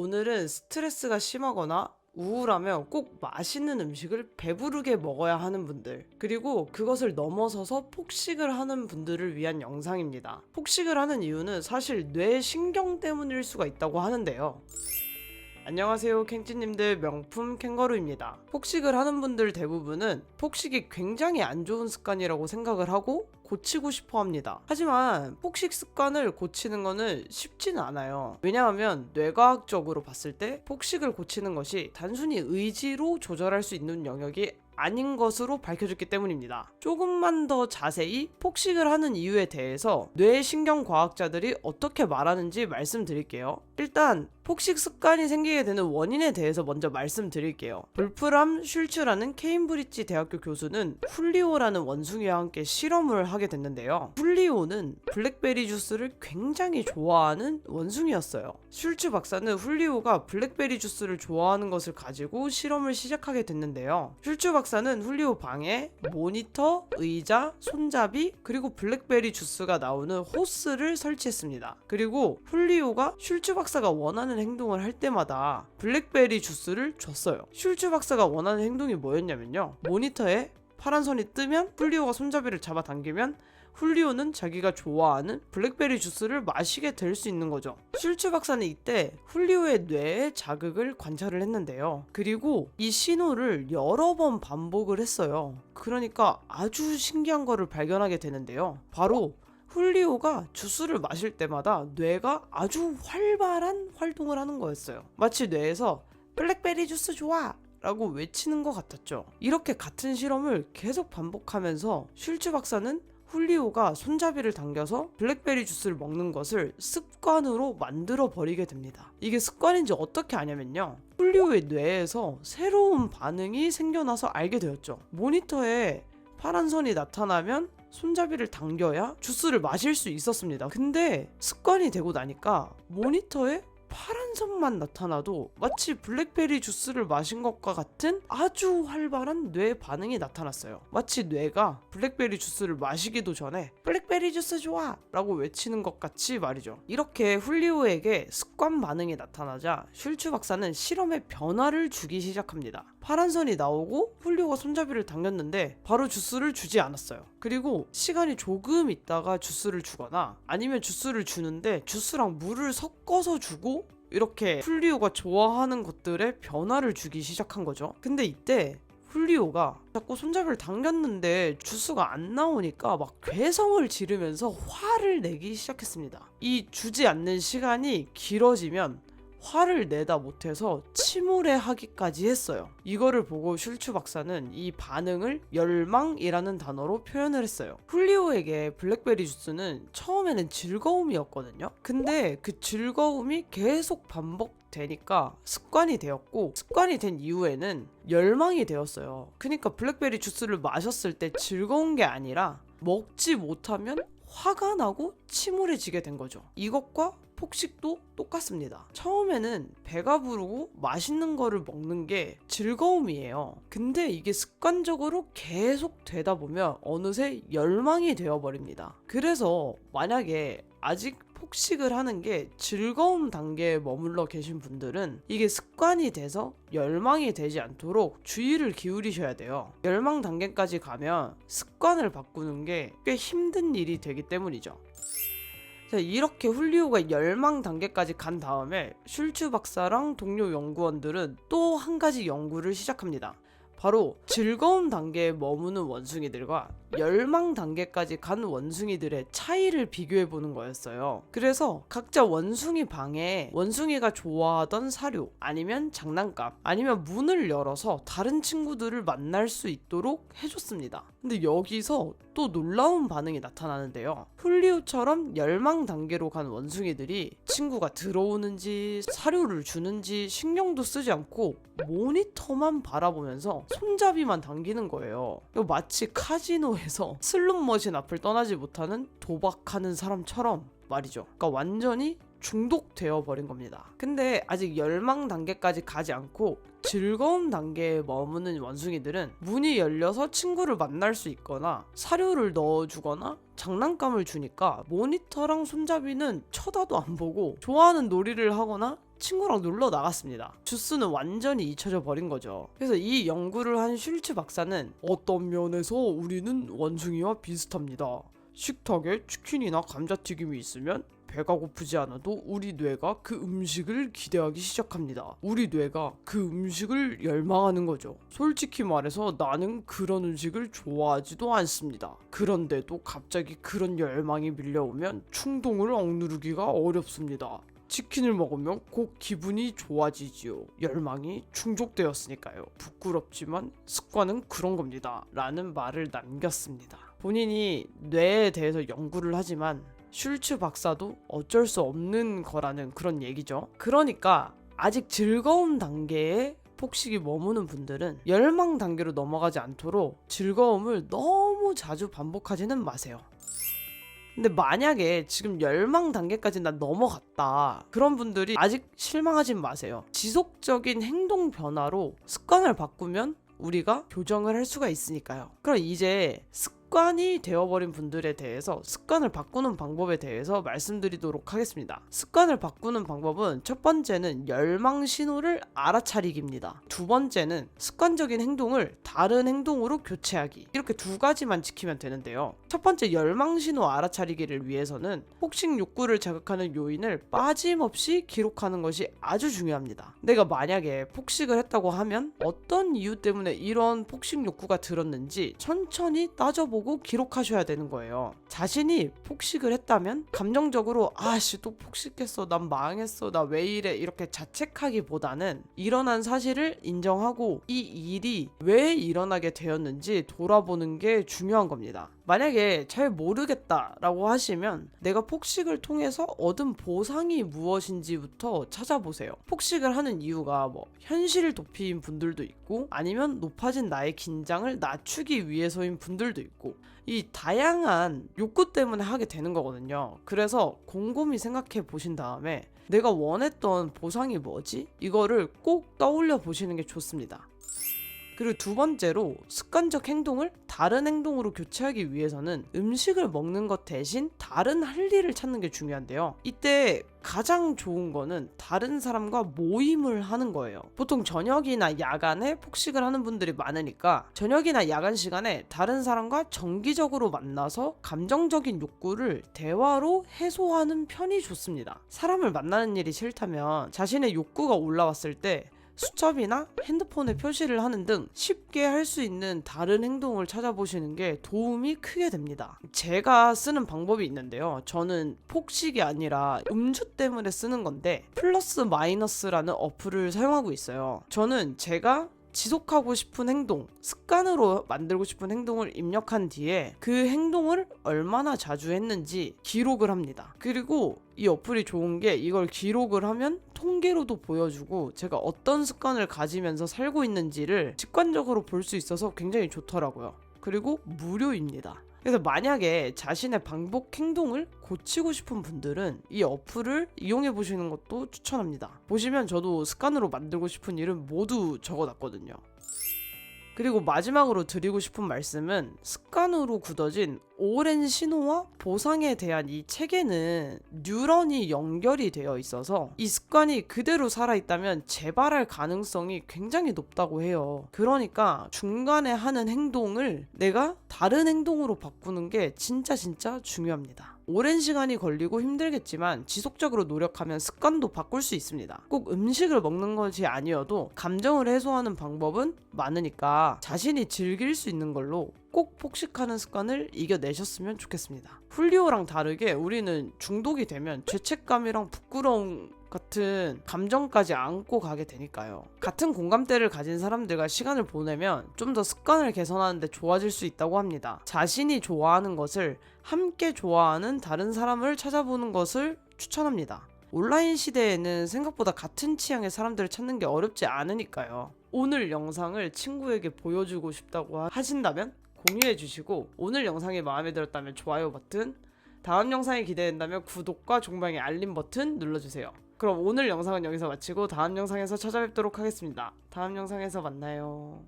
오늘은 스트레스가 심하거나 우울하면 꼭 맛있는 음식을 배부르게 먹어야 하는 분들, 그리고 그것을 넘어서서 폭식을 하는 분들을 위한 영상입니다. 폭식을 하는 이유는 사실 뇌 신경 때문일 수가 있다고 하는데요. 안녕하세요, 캥찌님들. 명품 캥거루입니다. 폭식을 하는 분들 대부분은 폭식이 굉장히 안 좋은 습관이라고 생각을 하고 고치고 싶어 합니다. 하지만 폭식 습관을 고치는 거는 쉽지는 않아요. 왜냐하면 뇌과학적으로 봤을 때 폭식을 고치는 것이 단순히 의지로 조절할 수 있는 영역이 아닌 것으로 밝혀졌기 때문입니다. 조금만 더 자세히 폭식을 하는 이유에 대해서 뇌신경과학자들이 어떻게 말하는지 말씀드릴게요. 일단 폭식 습관이 생기게 되는 원인에 대해서 먼저 말씀드릴게요. 볼프람 슐츠라는 케임브리지 대학교 교수는 훌리오라는 원숭이와 함께 실험을 하게 됐는데요. 훌리오는 블랙베리 주스를 굉장히 좋아하는 원숭이였어요. 슐츠 박사는 훌리오가 블랙베리 주스를 좋아하는 것을 가지고 실험을 시작하게 됐는데요. 슐츠 박사는 훌리오 방에 모니터, 의자, 손잡이, 그리고 블랙베리 주스가 나오는 호스를 설치했습니다. 그리고 훌리오가 슐츠 박사가 원하는 행동을 할 때마다 블랙베리 주스를 줬어요. 슐츠 박사가 원하는 행동이 뭐였냐면요, 모니터에 파란 선이 뜨면 훌리오가 손잡이를 잡아당기면 훌리오는 자기가 좋아하는 블랙베리 주스를 마시게 될 수 있는 거죠. 슐츠 박사는 이때 훌리오의 뇌의 자극을 관찰을 했는데요. 그리고 이 신호를 여러 번 반복을 했어요. 그러니까 아주 신기한 거를 발견하게 되는데요. 바로 훌리오가 주스를 마실 때마다 뇌가 아주 활발한 활동을 하는 거였어요. 마치 뇌에서 블랙베리 주스 좋아! 라고 외치는 것 같았죠. 이렇게 같은 실험을 계속 반복하면서 슐츠 박사는 훌리오가 손잡이를 당겨서 블랙베리 주스를 먹는 것을 습관으로 만들어 버리게 됩니다. 이게 습관인지 어떻게 아냐면요, 훌리오의 뇌에서 새로운 반응이 생겨나서 알게 되었죠. 모니터에 파란 선이 나타나면 손잡이를 당겨야 주스를 마실 수 있었습니다. 근데 습관이 되고 나니까 모니터에 파란 선만 나타나도 마치 블랙베리 주스를 마신 것과 같은 아주 활발한 뇌 반응이 나타났어요. 마치 뇌가 블랙베리 주스를 마시기도 전에 블랙베리 주스 좋아! 라고 외치는 것 같이 말이죠. 이렇게 훌리오에게 습관 반응이 나타나자 슐츠 박사는 실험에 변화를 주기 시작합니다. 파란 선이 나오고 훌리오가 손잡이를 당겼는데 바로 주스를 주지 않았어요. 그리고 시간이 조금 있다가 주스를 주거나 아니면 주스를 주는데 주스랑 물을 섞어서 주고, 이렇게 훌리오가 좋아하는 것들에 변화를 주기 시작한 거죠. 근데 이때 훌리오가 자꾸 손잡이를 당겼는데 주스가 안 나오니까 막 괴성을 지르면서 화를 내기 시작했습니다. 이 주지 않는 시간이 길어지면 화를 내다 못해서 침울해하기까지 했어요. 이거를 보고 슐츠 박사는 이 반응을 열망이라는 단어로 표현을 했어요. 훌리오에게 블랙베리 주스는 처음에는 즐거움이었거든요. 근데 그 즐거움이 계속 반복되니까 습관이 되었고, 습관이 된 이후에는 열망이 되었어요. 그러니까 블랙베리 주스를 마셨을 때 즐거운 게 아니라 먹지 못하면 화가 나고 침울해지게 된 거죠. 이것과 폭식도 똑같습니다. 처음에는 배가 부르고 맛있는 거를 먹는 게 즐거움이에요. 근데 이게 습관적으로 계속 되다 보면 어느새 열망이 되어버립니다. 그래서 만약에 아직 폭식을 하는 게 즐거움 단계에 머물러 계신 분들은 이게 습관이 돼서 열망이 되지 않도록 주의를 기울이셔야 돼요. 열망 단계까지 가면 습관을 바꾸는 게 꽤 힘든 일이 되기 때문이죠. 자, 이렇게 훌리오가 열망 단계까지 간 다음에 슐츠 박사랑 동료 연구원들은 또 한 가지 연구를 시작합니다. 바로 즐거움 단계에 머무는 원숭이들과 열망 단계까지 간 원숭이들의 차이를 비교해보는 거였어요. 그래서 각자 원숭이 방에 원숭이가 좋아하던 사료, 아니면 장난감, 아니면 문을 열어서 다른 친구들을 만날 수 있도록 해줬습니다. 근데 여기서 또 놀라운 반응이 나타나는데요. 훌리오처럼 열망 단계로 간 원숭이들이 친구가 들어오는지 사료를 주는지 신경도 쓰지 않고 모니터만 바라보면서 손잡이만 당기는 거예요. 마치 카지노에서 슬롯머신 앞을 떠나지 못하는 도박하는 사람처럼 말이죠. 그러니까 완전히 중독되어 버린 겁니다. 근데 아직 열망 단계까지 가지 않고 즐거움 단계에 머무는 원숭이들은 문이 열려서 친구를 만날 수 있거나 사료를 넣어주거나 장난감을 주니까 모니터랑 손잡이는 쳐다도 안 보고 좋아하는 놀이를 하거나 친구랑 놀러 나갔습니다. 주스는 완전히 잊혀져 버린 거죠. 그래서 이 연구를 한 슐츠 박사는 어떤 면에서 우리는 원숭이와 비슷합니다. 식탁에 치킨이나 감자튀김이 있으면 배가 고프지 않아도 우리 뇌가 그 음식을 기대하기 시작합니다. 우리 뇌가 그 음식을 열망하는 거죠. 솔직히 말해서 나는 그런 음식을 좋아하지도 않습니다. 그런데도 갑자기 그런 열망이 밀려오면 충동을 억누르기가 어렵습니다. 치킨을 먹으면 곧 기분이 좋아지지요. 열망이 충족되었으니까요. 부끄럽지만 습관은 그런 겁니다. 라는 말을 남겼습니다. 본인이 뇌에 대해서 연구를 하지만 슐츠 박사도 어쩔 수 없는 거라는 그런 얘기죠. 그러니까 아직 즐거움 단계에 폭식이 머무는 분들은 열망 단계로 넘어가지 않도록 즐거움을 너무 자주 반복하지는 마세요. 근데 만약에 지금 열망 단계까지 난 넘어갔다, 그런 분들이 아직 실망하진 마세요. 지속적인 행동 변화로 습관을 바꾸면 우리가 교정을 할 수가 있으니까요. 그럼 이제 습관이 되어버린 분들에 대해서 습관을 바꾸는 방법에 대해서 말씀드리도록 하겠습니다. 습관을 바꾸는 방법은 첫 번째는 열망 신호를 알아차리기입니다. 두 번째는 습관적인 행동을 다른 행동으로 교체하기. 이렇게 두 가지만 지키면 되는데요. 첫 번째 열망 신호 알아차리기를 위해서는 폭식 욕구를 자극하는 요인을 빠짐없이 기록하는 것이 아주 중요합니다. 내가 만약에 폭식을 했다고 하면 어떤 이유 때문에 이런 폭식 욕구가 들었는지 천천히 따져보고 기록하셔야 되는 거예요. 자신이 폭식을 했다면 감정적으로 아씨 또 폭식했어, 난 망했어, 나 왜 이래, 이렇게 자책하기보다는 일어난 사실을 인정하고 이 일이 왜 일어나게 되었는지 돌아보는 게 중요한 겁니다. 만약에 잘 모르겠다라고 하시면 내가 폭식을 통해서 얻은 보상이 무엇인지부터 찾아보세요. 폭식을 하는 이유가 현실 도피인 분들도 있고 아니면 높아진 나의 긴장을 낮추기 위해서인 분들도 있고, 이 다양한 욕구 때문에 하게 되는 거거든요. 그래서 곰곰이 생각해 보신 다음에 내가 원했던 보상이 뭐지? 이거를 꼭 떠올려 보시는 게 좋습니다. 그리고 두 번째로 습관적 행동을 다른 행동으로 교체하기 위해서는 음식을 먹는 것 대신 다른 할 일을 찾는 게 중요한데요. 이때 가장 좋은 거는 다른 사람과 모임을 하는 거예요. 보통 저녁이나 야간에 폭식을 하는 분들이 많으니까 저녁이나 야간 시간에 다른 사람과 정기적으로 만나서 감정적인 욕구를 대화로 해소하는 편이 좋습니다. 사람을 만나는 일이 싫다면 자신의 욕구가 올라왔을 때 수첩이나 핸드폰에 표시를 하는 등 쉽게 할 수 있는 다른 행동을 찾아보시는 게 도움이 크게 됩니다. 제가 쓰는 방법이 있는데요. 저는 폭식이 아니라 음주 때문에 쓰는 건데 플러스 마이너스라는 어플을 사용하고 있어요. 저는 제가 지속하고 싶은 행동, 습관으로 만들고 싶은 행동을 입력한 뒤에 그 행동을 얼마나 자주 했는지 기록을 합니다. 그리고 이 어플이 좋은 게 이걸 기록을 하면 통계로도 보여주고 제가 어떤 습관을 가지면서 살고 있는지를 직관적으로 볼 수 있어서 굉장히 좋더라고요. 그리고 무료입니다. 그래서 만약에 자신의 반복 행동을 고치고 싶은 분들은 이 어플을 이용해 보시는 것도 추천합니다. 보시면 저도 습관으로 만들고 싶은 일은 모두 적어놨거든요. 그리고 마지막으로 드리고 싶은 말씀은 습관으로 굳어진 오랜 신호와 보상에 대한 이 체계는 뉴런이 연결이 되어 있어서 이 습관이 그대로 살아있다면 재발할 가능성이 굉장히 높다고 해요. 그러니까 중간에 하는 행동을 내가 다른 행동으로 바꾸는 게 진짜 중요합니다. 오랜 시간이 걸리고 힘들겠지만 지속적으로 노력하면 습관도 바꿀 수 있습니다. 꼭 음식을 먹는 것이 아니어도 감정을 해소하는 방법은 많으니까 자신이 즐길 수 있는 걸로 꼭 폭식하는 습관을 이겨내셨으면 좋겠습니다. 훌리오랑 다르게 우리는 중독이 되면 죄책감이랑 부끄러움 같은 감정까지 안고 가게 되니까요. 같은 공감대를 가진 사람들과 시간을 보내면 좀 더 습관을 개선하는 데 좋아질 수 있다고 합니다. 자신이 좋아하는 것을 함께 좋아하는 다른 사람을 찾아보는 것을 추천합니다. 온라인 시대에는 생각보다 같은 취향의 사람들을 찾는 게 어렵지 않으니까요. 오늘 영상을 친구에게 보여주고 싶다고 하신다면 공유해 주시고, 오늘 영상이 마음에 들었다면 좋아요 버튼, 다음 영상이 기대된다면 구독과 종방의 알림 버튼 눌러주세요. 그럼 오늘 영상은 여기서 마치고 다음 영상에서 찾아뵙도록 하겠습니다. 다음 영상에서 만나요.